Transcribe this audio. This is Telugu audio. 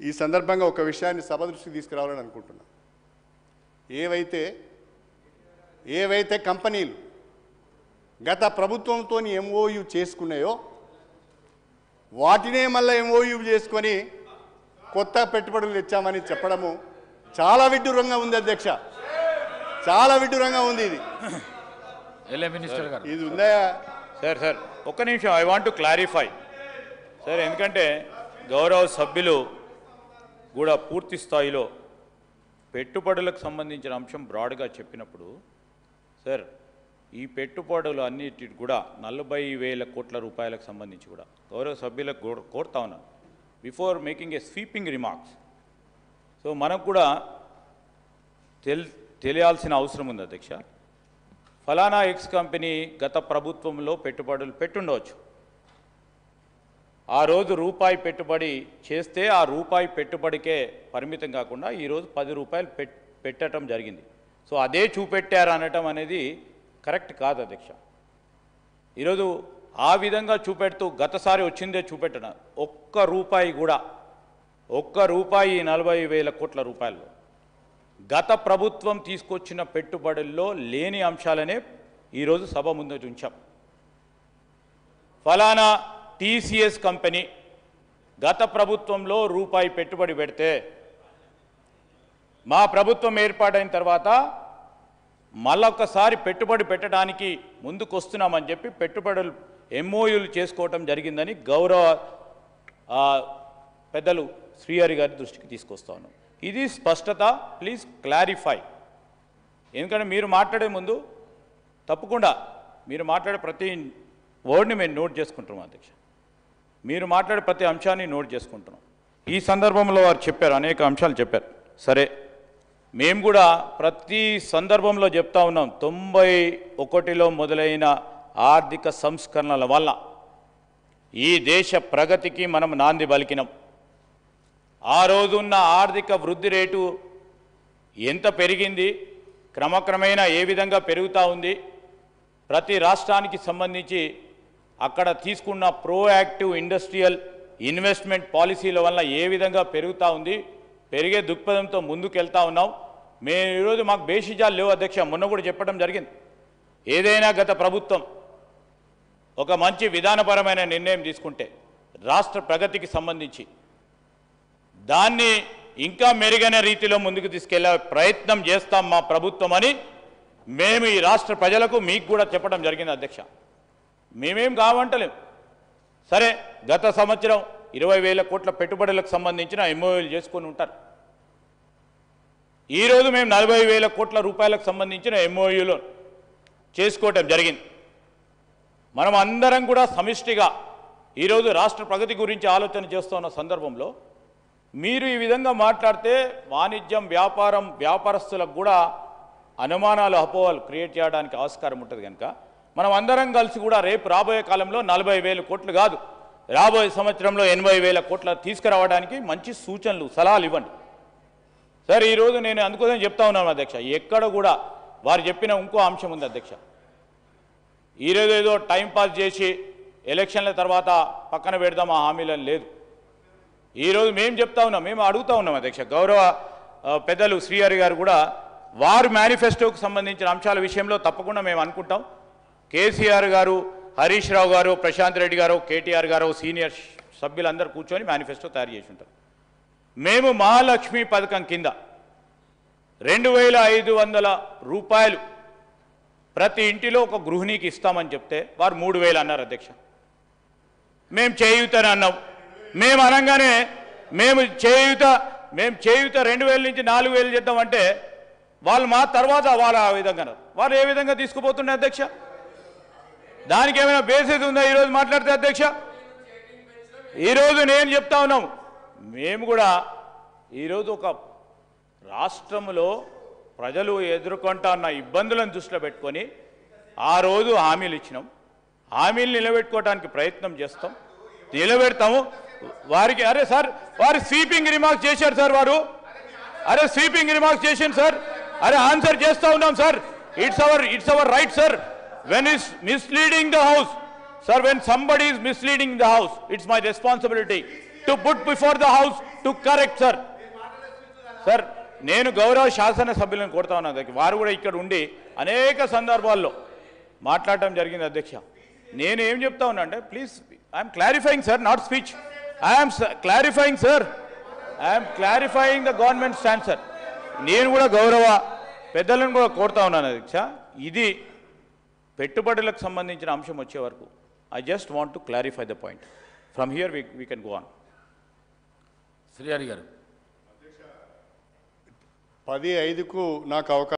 ఈ సందర్భంగా ఒక విషయాన్ని సభ దృష్టికి తీసుకురావాలని అనుకుంటున్నా. ఏవైతే కంపెనీలు గత ప్రభుత్వంతో ఎంఓయూ చేసుకున్నాయో వాటినే మళ్ళీ ఎంఓయూ చేసుకొని కొత్త పెట్టుబడులు తెచ్చామని చెప్పడము చాలా విడ్డూరంగా ఉంది అధ్యక్ష, చాలా విడ్డూరంగా ఉంది ఇది. ఇది ఉందా సార్ ఒక్క నిమిషం, I want to clarify sir, ఎందుకంటే గౌరవ సభ్యులు కూడా పూర్తి స్థాయిలో పెట్టుబడులకు సంబంధించిన అంశం బ్రాడ్గా చెప్పినప్పుడు సార్ ఈ పెట్టుబడులు అన్నిటికి కూడా 40,000 కోట్ల రూపాయలకు సంబంధించి కూడా గౌరవ సభ్యులకు కోరుతా ఉన్నాను before making a sweeping remarks. So మనకు కూడా తెలియాల్సిన అవసరం ఉంది అధ్యక్ష. ఫలానా ఎక్స్ కంపెనీ గత ప్రభుత్వంలో పెట్టుబడులు పెట్టుండవచ్చు, ఆ రోజు రూపాయి పెట్టుబడి చేస్తే ఆ రూపాయి పెట్టుబడికే పరిమితం కాకుండా ఈరోజు 10 రూపాయలు పెట్టడం జరిగింది. సో అదే చూపెట్టారు అనటం అనేది కరెక్ట్ కాదు అధ్యక్ష. ఈరోజు ఆ విధంగా చూపెడుతూ గతసారి వచ్చిందే చూపెట్టడం, ఒక్క రూపాయి 40,000 కోట్ల రూపాయలు గత ప్రభుత్వం తీసుకొచ్చిన పెట్టుబడుల్లో లేని అంశాలనే ఈరోజు సభ ముందు ఉంచాం. ఫలానా టీసీఎస్ కంపెనీ గత ప్రభుత్వంలో రూపాయి పెట్టుబడి పెడితే మా ప్రభుత్వం ఏర్పాటైన తర్వాత మళ్ళొక్కసారి పెట్టుబడి పెట్టడానికి ముందుకు వస్తున్నామని చెప్పి పెట్టుబడులు ఎంఓయూలు చేసుకోవటం జరిగిందని గౌరవ పెద్దలు శ్రీహరి గారి దృష్టికి తీసుకొస్తా ఉన్నాం. ఇది స్పష్టత, ప్లీజ్ క్లారిఫై. ఎందుకంటే మీరు మాట్లాడే ముందు తప్పకుండా మీరు మాట్లాడే ప్రతి వర్డ్ని మేము నోట్ చేసుకుంటున్నాం అధ్యక్ష, మీరు మాట్లాడే ప్రతి అంశాన్ని నోట్ చేసుకుంటున్నాం. ఈ సందర్భంలో వారు చెప్పారు, అనేక అంశాలు చెప్పారు. సరే, మేము కూడా ప్రతి సందర్భంలో చెప్తా ఉన్నాం, 91లో మొదలైన ఆర్థిక సంస్కరణల వల్ల ఈ దేశ ప్రగతికి మనం నాంది పలికినాం. ఆ రోజున్న ఆర్థిక వృద్ధి రేటు ఎంత పెరిగింది, క్రమక్రమేణా ఏ విధంగా పెరుగుతూ ఉంది, ప్రతి రాష్ట్రానికి సంబంధించి అక్కడ తీసుకున్న ప్రోయాక్టివ్ ఇండస్ట్రియల్ ఇన్వెస్ట్మెంట్ పాలసీల వల్ల ఏ విధంగా పెరుగుతూ ఉంది, పెరిగే దృక్పథంతో ముందుకు వెళ్తూ ఉన్నాం. మేము ఈరోజు మాకు బేషిజాలు లేవు అధ్యక్ష, మొన్న కూడా చెప్పడం జరిగింది. ఏదైనా గత ప్రభుత్వం ఒక మంచి విధానపరమైన నిర్ణయం తీసుకుంటే రాష్ట్ర ప్రగతికి సంబంధించి దాన్ని ఇంకా మెరుగైన రీతిలో ముందుకు తీసుకెళ్లే ప్రయత్నం చేస్తాం మా ప్రభుత్వం అని మేము ఈ రాష్ట్ర ప్రజలకు మీకు కూడా చెప్పడం జరిగింది అధ్యక్ష. మేమేం కావంటలేం. సరే, గత సంవత్సరం 20,000 కోట్ల పెట్టుబడులకు సంబంధించిన ఎంఓయూలు చేసుకొని ఉంటారు. ఈరోజు మేము 40,000 కోట్ల రూపాయలకు సంబంధించిన ఎంఓయూలు చేసుకోవటం జరిగింది. మనం అందరం కూడా సమిష్టిగా ఈరోజు రాష్ట్ర ప్రగతి గురించి ఆలోచన చేస్తున్న సందర్భంలో మీరు ఈ విధంగా మాట్లాడితే వాణిజ్యం, వ్యాపారం, వ్యాపారస్తులకు కూడా అనుమానాలు, అపోహలు క్రియేట్ చేయడానికి ఆస్కారం ఉంటుంది. కనుక మనం అందరం కలిసి కూడా రేపు రాబోయే కాలంలో 40,000 కోట్లు కాదు, రాబోయే సంవత్సరంలో 80,000 కోట్ల తీసుకురావడానికి మంచి సూచనలు, సలహాలు ఇవ్వండి సార్. ఈరోజు నేను అందుకోసం చెప్తా ఉన్నాను అధ్యక్ష, ఎక్కడ కూడా వారు చెప్పిన ఇంకో అంశం ఉంది అధ్యక్ష. ఈరోజు ఏదో టైంపాస్ చేసి ఎలక్షన్ల తర్వాత పక్కన పెడదాం ఆ హామీలను లేదు. ఈరోజు మేము చెప్తా ఉన్నాం, మేము అడుగుతూ ఉన్నాం అధ్యక్ష. గౌరవ పెద్దలు శ్రీహరి గారు కూడా వారు మేనిఫెస్టోకు సంబంధించిన అంశాల విషయంలో తప్పకుండా మేము అనుకుంటాం. కేసీఆర్ గారు, హరీష్ రావు గారు, ప్రశాంత్ రెడ్డి గారు, కేటీఆర్ గారు, సీనియర్ సభ్యులందరూ కూర్చొని మేనిఫెస్టో తయారు చేసి ఉంటారు. మేము మహాలక్ష్మి పథకం కింద 2,500 రూపాయలు ప్రతి ఇంటిలో ఒక గృహిణికి ఇస్తామని చెప్తే వారు 3,000 అన్నారు అధ్యక్ష. మేము చేయూతని అన్నాం. మేము అనగానే మేము చేయూత 2,000 నుంచి 4,000 చేద్దామంటే వాళ్ళు మా తర్వాత వాళ్ళు ఆ విధంగా అన్నారు. వాళ్ళు ఏ విధంగా తీసుకుపోతుండే అధ్యక్ష? దానికి ఏమైనా బేసిస్ ఉందా ఈరోజు మాట్లాడితే అధ్యక్ష? ఈరోజు నేను చెప్తా ఉన్నాం, మేము కూడా ఈరోజు ఒక రాష్ట్రంలో ప్రజలు ఎదుర్కొంటున్న ఇబ్బందులను దృష్టిలో పెట్టుకొని ఆ రోజు హామీలు ఇచ్చినాం. హామీలు నిలబెట్టుకోవడానికి ప్రయత్నం చేస్తాం, నిలబెడతాము. వారికి అరే సార్ వారు స్వీపింగ్ రిమార్క్స్ చేశారు సార్, వారు అరే స్వీపింగ్ రిమార్క్స్ చేశారు సార్, అరే ఆన్సర్ చేస్తూ ఉన్నాం sir. It's our right sir. when is misleading the house, sir, when somebody is misleading the house, it's my responsibility to put before the house to correct sir. Sir నేను గౌరవ శాసనసభ్యులను కోరుతా ఉన్నా అధ్యక్ష, వారు కూడా ఇక్కడ ఉండి అనేక సందర్భాల్లో మాట్లాడటం జరిగింది అధ్యక్ష. నేను ఏం చెప్తా ఉన్నా అంటే please I'm clarifying sir, not speech. I'm clarifying sir, I'm clarifying the government stand sir. నేను కూడా గౌరవ పెద్దలను కూడా కోరుతా ఉన్నాను అధ్యక్ష, ఇది పెట్టుబడులకు సంబంధించిన అంశం వచ్చే వరకు I just want to clarify the point. From here we can go on. Srihari గారు 10:05కు నాకు అవకాశం